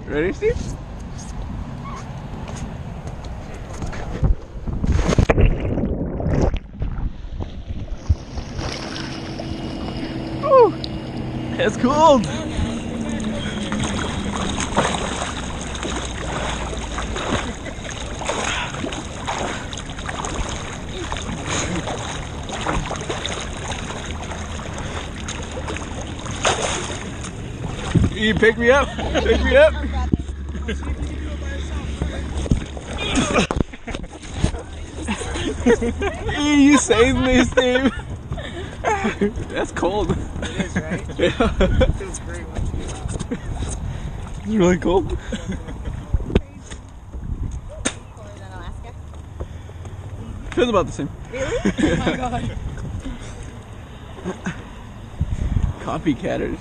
Ready, Steve? Woo! It's cold! You pick me up? Pick me up? You saved me, Steve. That's cold. It is, right? Yeah. It feels great once you get out. It's really cold. Cooler than Alaska? Feels about the same. Really? Oh my god. Copycatters.